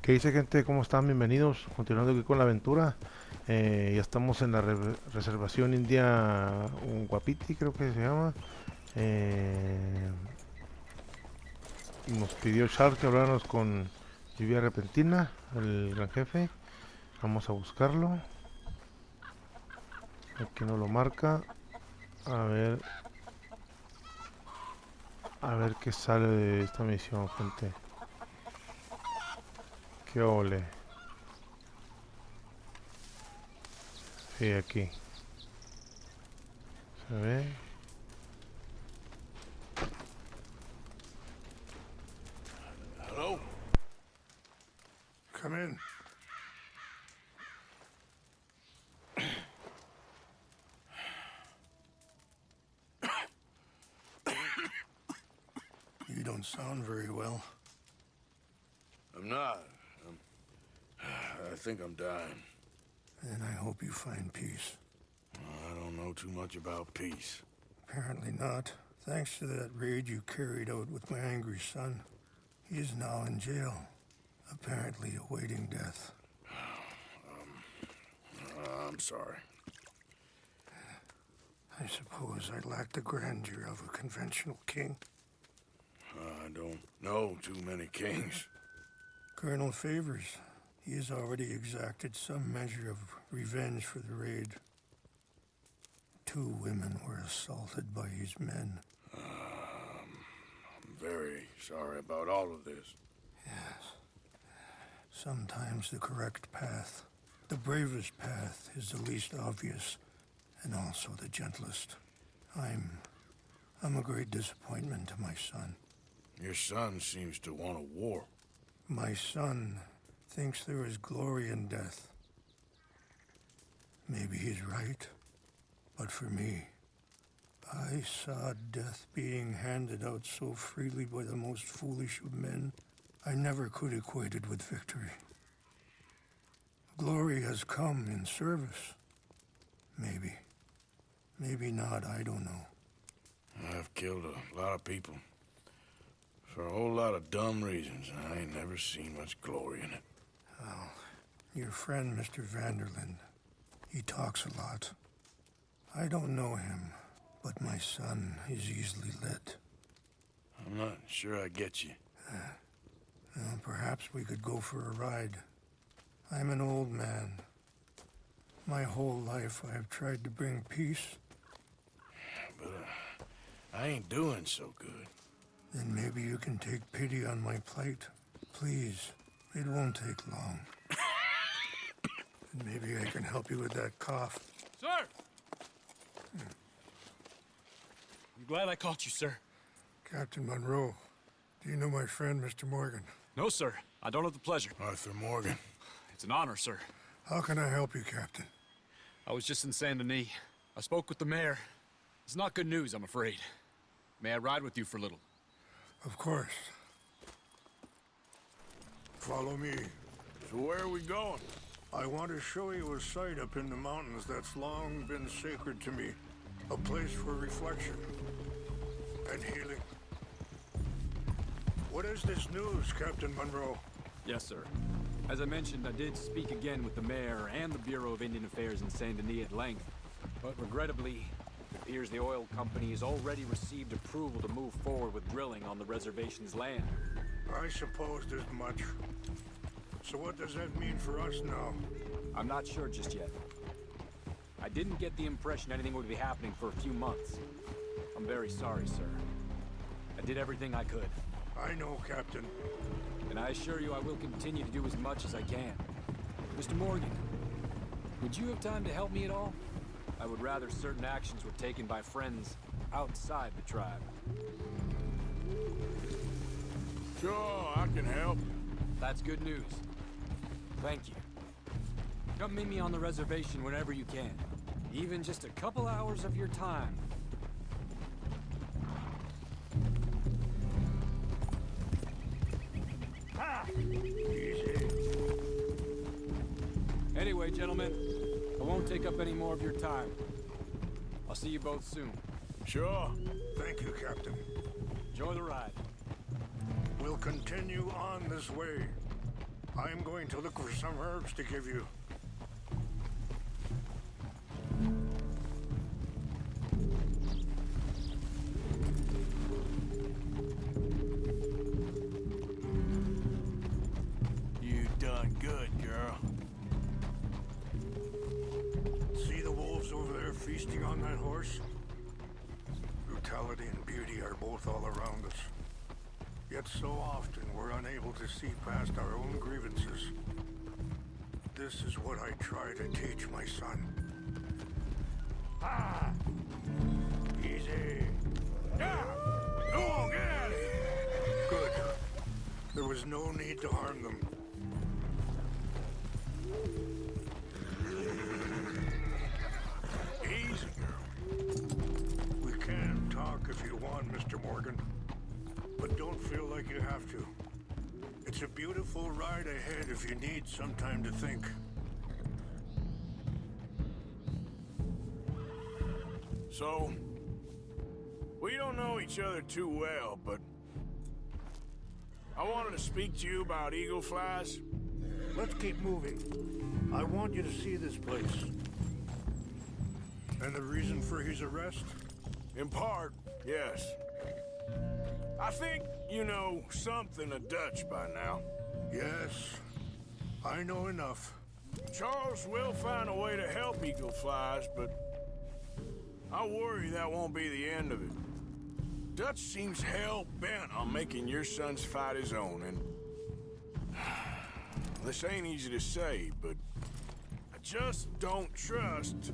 ¿Qué dice, gente? ¿Cómo están? Bienvenidos. Continuando aquí con la aventura. Ya estamos en la reservación india Guapiti, creo que se llama. Eh, Nos pidió Charles que habláramos con Lluvia Repentina, el gran jefe. Vamos a buscarlo. Aquí nos lo marca. A ver, a ver qué sale de esta misión, gente. Qué ole. Sí, aquí. Se ve. Hello? Come in. You don't sound very well. I'm not. I think I'm dying. And I hope you find peace. I don't know too much about peace. Apparently not. Thanks to that raid you carried out with my angry son. He is now in jail, apparently awaiting death. I'm sorry. I suppose I lack the grandeur of a conventional king. I don't know too many kings. Colonel Favors, he has already exacted some measure of revenge for the raid. 2 women were assaulted by his men. I'm very sorry about all of this. Yes. Sometimes the correct path, the bravest path, is the least obvious, and also the gentlest. I'm a great disappointment to my son. Your son seems to want a war. My son thinks there is glory in death. Maybe he's right, but for me, I saw death being handed out so freely by the most foolish of men, I never could equate it with victory. Glory has come in service. Maybe. Maybe not, I don't know. I've killed a lot of people. For a whole lot of dumb reasons, and I ain't never seen much glory in it. Well, your friend, Mr. Vanderlyn, he talks a lot. I don't know him, but my son is easily led. I'm not sure I get you. Well, perhaps we could go for a ride. I'm an old man. My whole life I have tried to bring peace. But I ain't doing so good. Then maybe you can take pity on my plight. Please, it won't take long. And maybe I can help you with that cough. Sir! I'm glad I caught you, sir. Captain Monroe, do you know my friend, Mr. Morgan? No, sir. I don't have the pleasure. Arthur Morgan. It's an honor, sir. How can I help you, Captain? I was just in Saint Denis. I spoke with the mayor. It's not good news, I'm afraid. May I ride with you for a little? Of course. Follow me. So where are we going? I want to show you a site up in the mountains that's long been sacred to me. A place for reflection and healing. What is this news, Captain Monroe? Yes, sir. As I mentioned, I did speak again with the mayor and the Bureau of Indian Affairs in Saint Denis at length. But regrettably, it appears the oil company has already received approval to move forward with drilling on the reservation's land. I supposed as much. So what does that mean for us now? I'm not sure just yet. I didn't get the impression anything would be happening for a few months. I'm very sorry, sir. I did everything I could. I know, Captain. And I assure you I will continue to do as much as I can. Mr. Morgan, would you have time to help me at all? I would rather certain actions were taken by friends outside the tribe. Sure, I can help. That's good news. Thank you. Come meet me on the reservation whenever you can. Even just a couple hours of your time. Easy. Anyway, gentlemen, I won't take up any more of your time. I'll see you both soon. Sure. Thank you, Captain. Enjoy the ride. We'll continue on this way. I'm going to look for some herbs to give you. You done good, girl. See the wolves over there feasting on that horse? Brutality and beauty are both all around us. Yet so often we're unable to see past our own grievances. This is what I try to teach my son. Ah! Easy. Yeah! Go on, get out of here! Good. There was no need to harm them. Easy, girl. We can talk if you want, Mr. Morgan. But don't feel like you have to. It's a beautiful ride ahead if you need some time to think. So, we don't know each other too well, but I wanted to speak to you about eagle flies. Let's keep moving. I want you to see this place. And the reason for his arrest? In part, yes. I think you know something of Dutch by now. Yes, I know enough. Charles will find a way to help eagle flies, but I worry that won't be the end of it. Dutch seems hell-bent on making your son's fight his own, and this ain't easy to say, but I just don't trust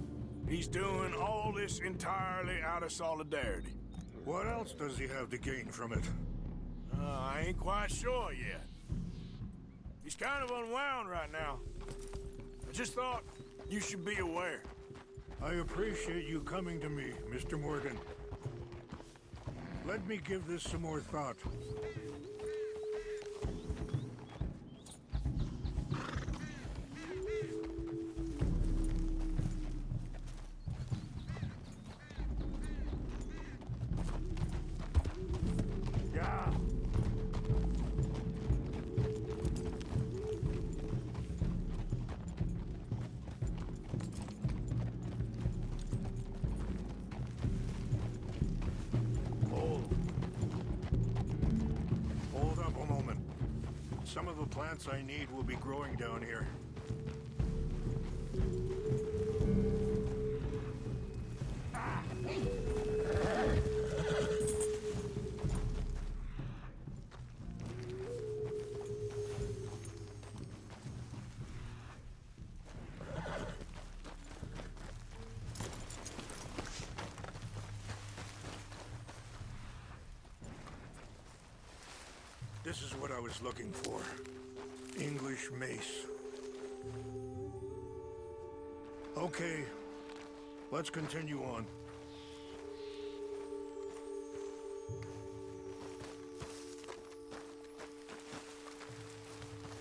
he's doing all this entirely out of solidarity. What else does he have to gain from it? I ain't quite sure yet. He's kind of unwound right now. I just thought you should be aware. I appreciate you coming to me, Mr. Morgan. Let me give this some more thought. Yeah. Hold up a moment. Some of the plants I need will be growing down here. This is what I was looking for. English mace. Okay, let's continue on.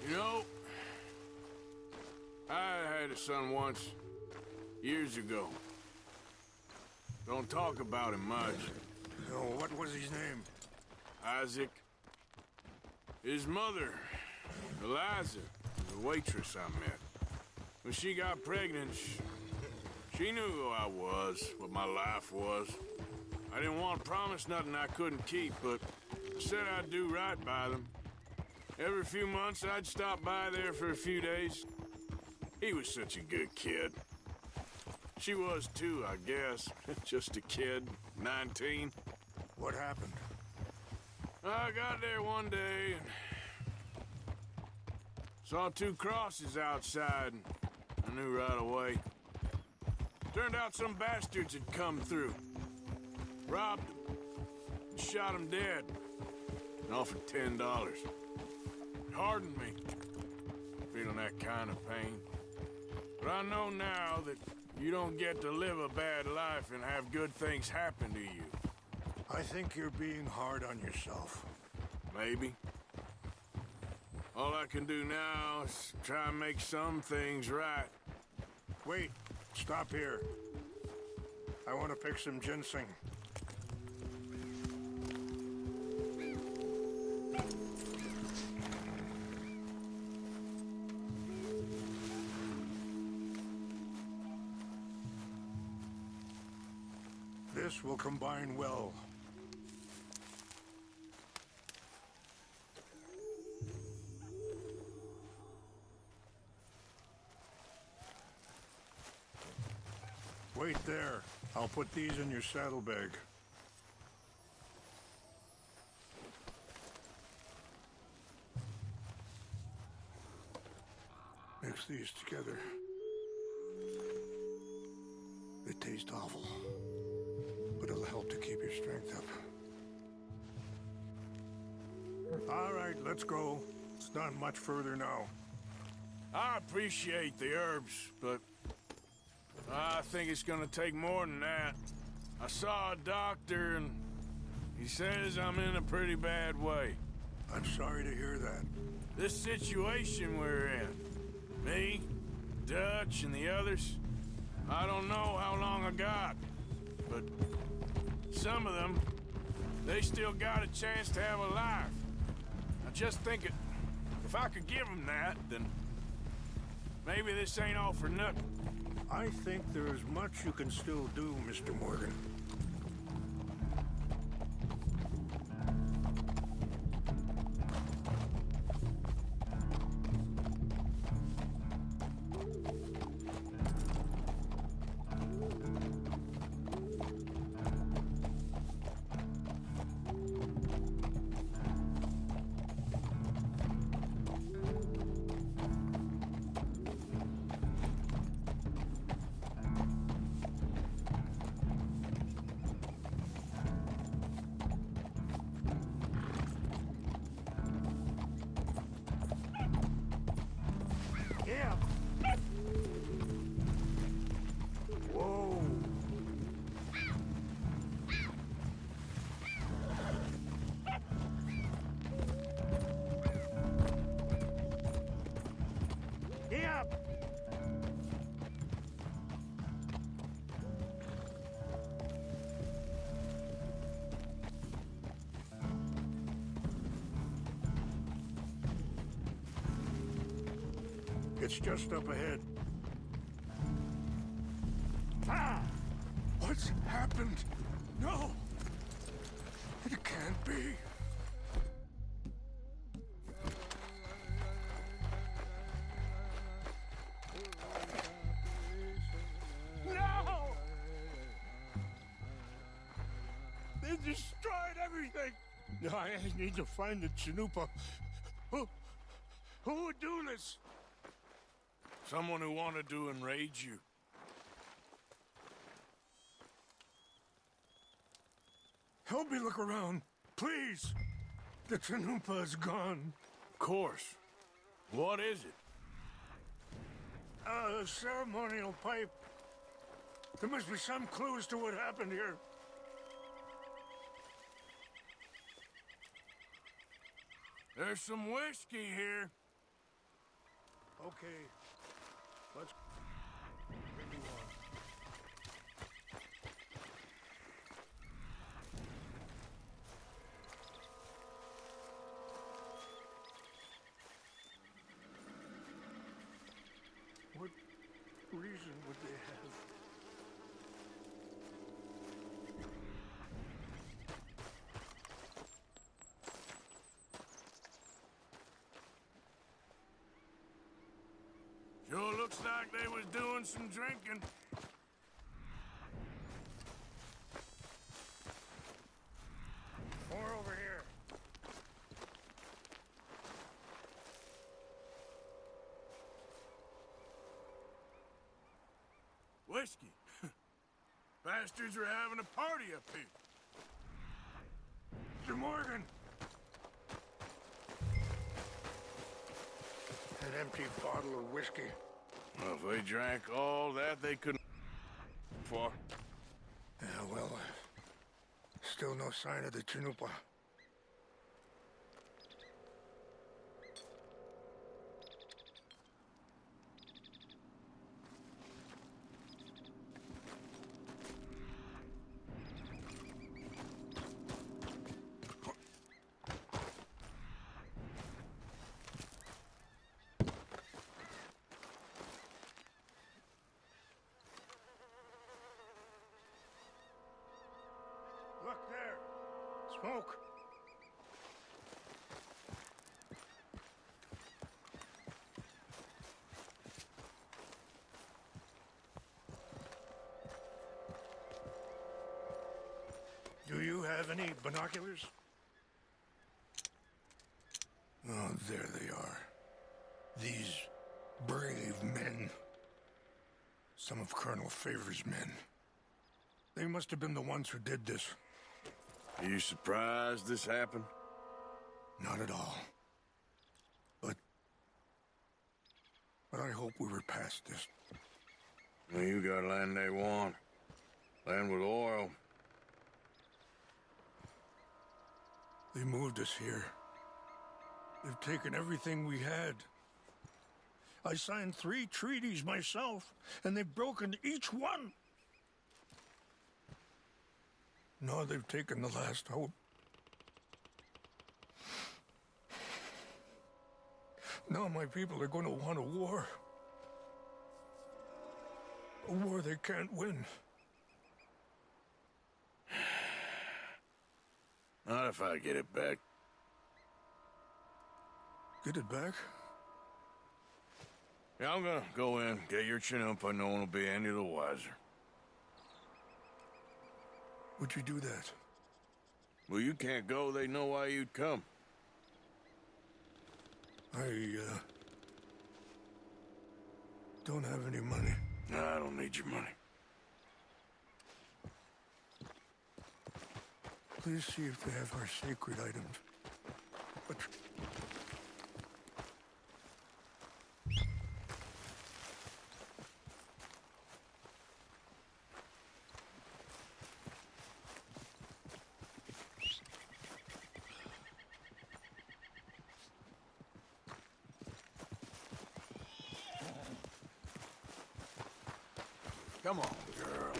You know, I had a son once, years ago. Don't talk about him much. Oh, what was his name? Isaac. His mother, Eliza, was a waitress I met. When she got pregnant, she knew who I was, what my life was. I didn't want to promise nothing I couldn't keep, but I said I'd do right by them. Every few months, I'd stop by there for a few days. He was such a good kid. She was too, I guess. Just a kid, 19. What happened? I got there one day and saw two crosses outside, and I knew right away. Turned out some bastards had come through, robbed them, and shot them dead, and offered $10. It hardened me, feeling that kind of pain. But I know now that you don't get to live a bad life and have good things happen to you. I think you're being hard on yourself. Maybe. All I can do now is try and make some things right. Wait, stop here. I want to pick some ginseng. This will combine well. Wait there. I'll put these in your saddlebag. Mix these together. They taste awful, but it'll help to keep your strength up. All right, let's go. It's not much further now. I appreciate the herbs, but I think it's gonna take more than that. I saw a doctor and he says I'm in a pretty bad way. I'm sorry to hear that. This situation we're in, me, Dutch, and the others, I don't know how long I got, but some of them, they still got a chance to have a life. I just think if I could give them that, then maybe this ain't all for nothing. I think there is much you can still do, Mr. Morgan. Yeah. Whoa. Yeah. It's just up ahead. Ah! What's happened? No! It can't be. No! They destroyed everything! I need to find the Chanupa. Who would do this? Someone who wanted to enrage you. Help me look around, please. The Chanupa is gone. Of course. What is it? A ceremonial pipe. There must be some clues to what happened here. There's some whiskey here. Okay. Let's move on. What reason would they have? Sure looks like they was doing some drinking. More over here. Whiskey. Bastards are having a party up here. Mr. Morgan! An empty bottle of whiskey. Well, if they drank all that, they couldn't for. Yeah, well, still no sign of the Chanupa. smoke. Do you have any binoculars? Oh, there they are. These brave men. Some of Colonel Favor's men. They must have been the ones who did this. Are you surprised this happened? Not at all. But I hope we were past this. Well, you got land they want. Land with oil. They moved us here. They've taken everything we had. I signed 3 treaties myself, and they've broken each one. Now they've taken the last hope. Now my people are going to want a war. A war they can't win. Not if I get it back. Get it back? Yeah, I'm gonna go in, get your Chinook, but no one will be any the wiser. Would you do that? Well, you can't go, they know why you'd come. I don't have any money. No, I don't need your money. Please see if they have our sacred items. But Come on, girl.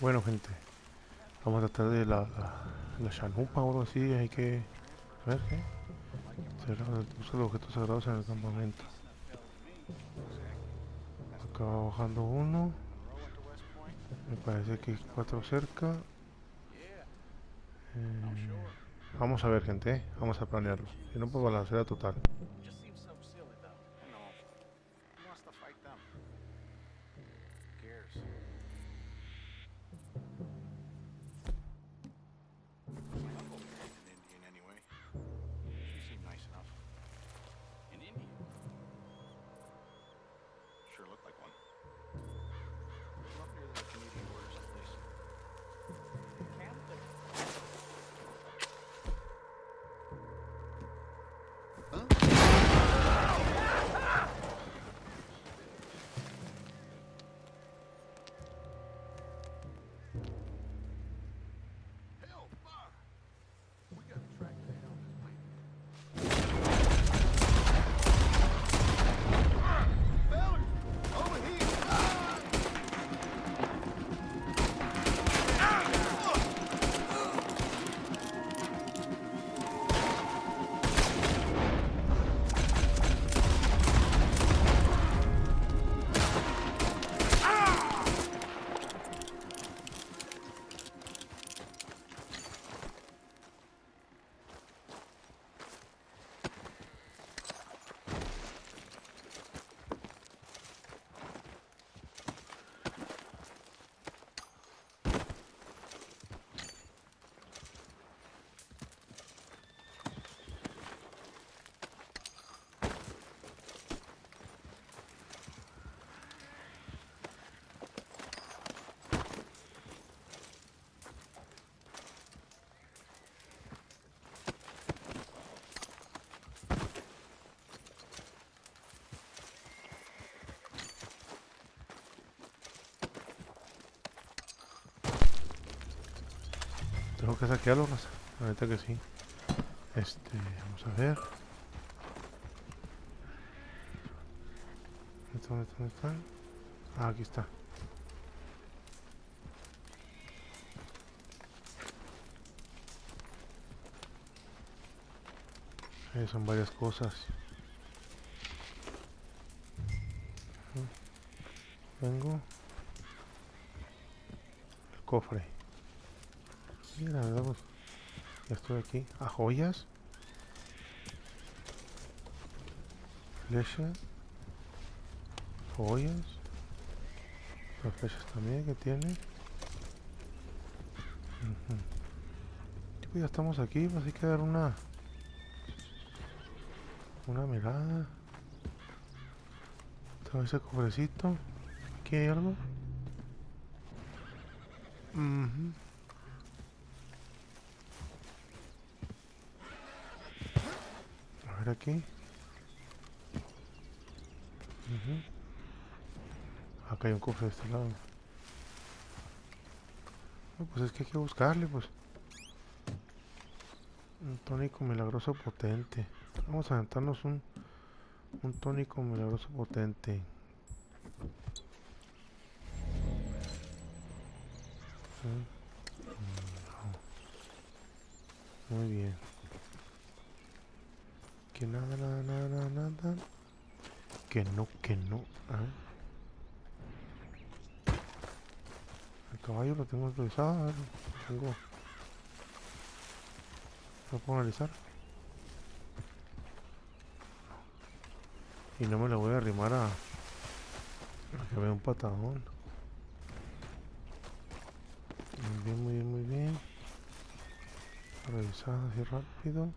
Bueno, gente, vamos a tratar de la chalupa o algo así. Hay que ver qué. Usa los objetos sagrados en el campamento. Acá va bajando uno. Me parece que hay 4 cerca. Vamos a ver, gente, vamos a planearlo. Si no, pues balacera total. Just seems so silly, though. I know. Who wants to fight them? Who cares? My uncle married an Indian anyway. She seemed nice enough. An Indian? Sure looked like one. From up near the Canadian border someplace. Canada? Hell, fuck! We gotta track down this Fellas, over here! tengo que saquearlo, raza. La neta que sí. Vamos a ver. ¿Dónde están? Ah, aquí está. Son varias cosas. Vengo. El cofre. Sí, la verdad, pues ya estoy aquí. A joyas. Flecha. Joyas. Las flechas también que tiene. Tipo, ya estamos aquí. Pues hay que dar una mirada. Todo ese cofrecito. Aquí hay algo. A ver aquí. Acá hay un cofre de este lado. No, pues es que hay que buscarle, pues. Un tónico milagroso potente. Vamos a aventarnos un tónico milagroso potente. No. Muy bien. Que nada. Que no. A ver. El caballo lo tengo actualizado. A ver, lo puedo analizar. Y no me lo voy a arrimar a que vea un patadón. Muy bien. Revisar así rápido.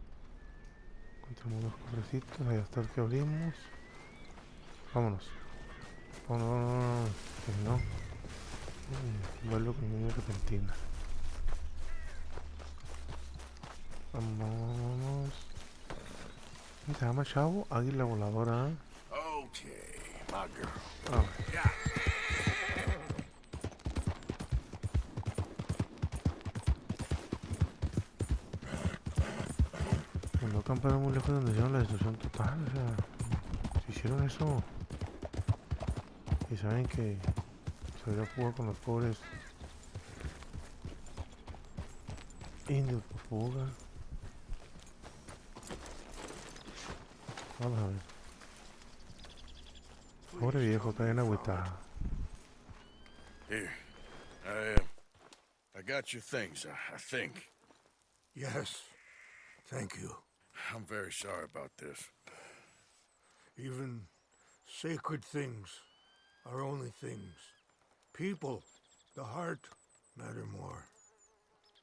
Encontramos los cofrecitos. Ahí está el que abrimos. Vámonos. Vámonos. Que no. Vuelvo con mi repentina. Vamos. ¿Cómo se llama, chavo? Águila voladora. Okay, my girl. Ah. Yeah. Pues no acamparon muy lejos de donde hicieron la destrucción total. O sea, si hicieron eso y saben que se debería jugar con los pobres indios por fuga. Vamos a ver. Pobre viejo, está bien agüitado. Here, I got your things, I think. Yes, thank you. I'm very sorry about this. Even sacred things are only things. People, the heart, matter more.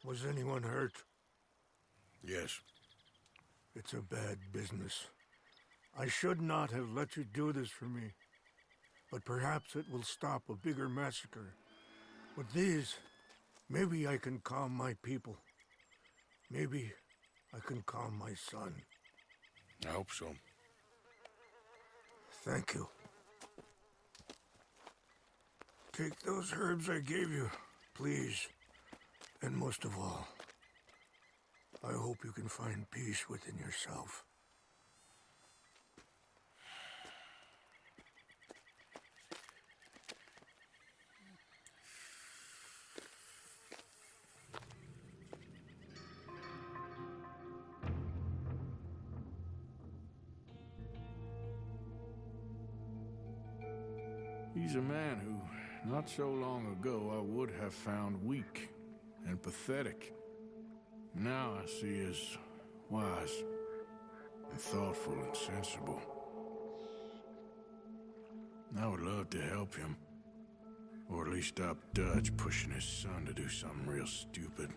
Was anyone hurt? Yes. It's a bad business. I should not have let you do this for me. But perhaps it will stop a bigger massacre. With these, maybe I can calm my people. Maybe I can calm my son. I hope so. Thank you. Take those herbs I gave you, please. And most of all, I hope you can find peace within yourself. He's a man who, not so long ago, I would have found weak and pathetic. Now I see as wise and thoughtful and sensible. I would love to help him, or at least stop Dutch pushing his son to do something real stupid.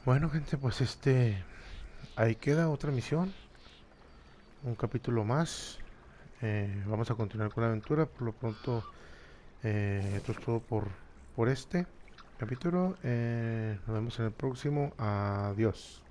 Bueno, gente, pues ahí queda otra misión, un capítulo más. Vamos a continuar con la aventura. Por lo pronto, esto es todo por este capítulo. Nos vemos en el próximo. Adiós.